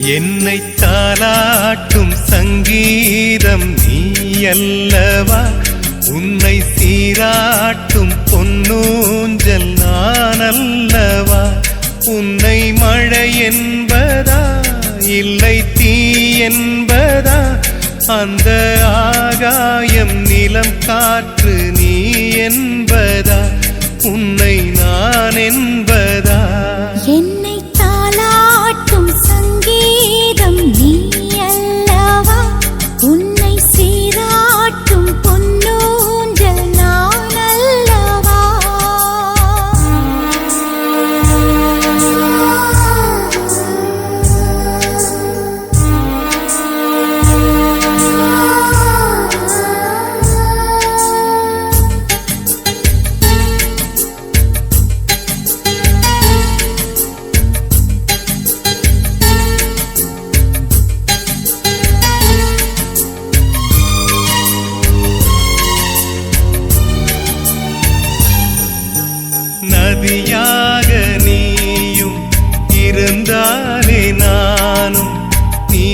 என்னை தாலாட்டும் சங்கீதம் நீ அல்லவா, உன்னை சீராட்டும் பொன்னூஞ்சல் நான் அல்லவா. உன்னை மழை என்பதா இல்லை தீ என்பதா, அந்த ஆகாயம் நிலம் காற்று நீ என்பதா, உன்னை நான் என்பதா. என்னை தாலாட்டும் சங்கீதம் நீ அல்லவா, உன்னை சீராட்டும் பொன்னூஞ்சல் நான் அல்லவா. நதியாக நீயும் இருந்தாலே நானும், நீ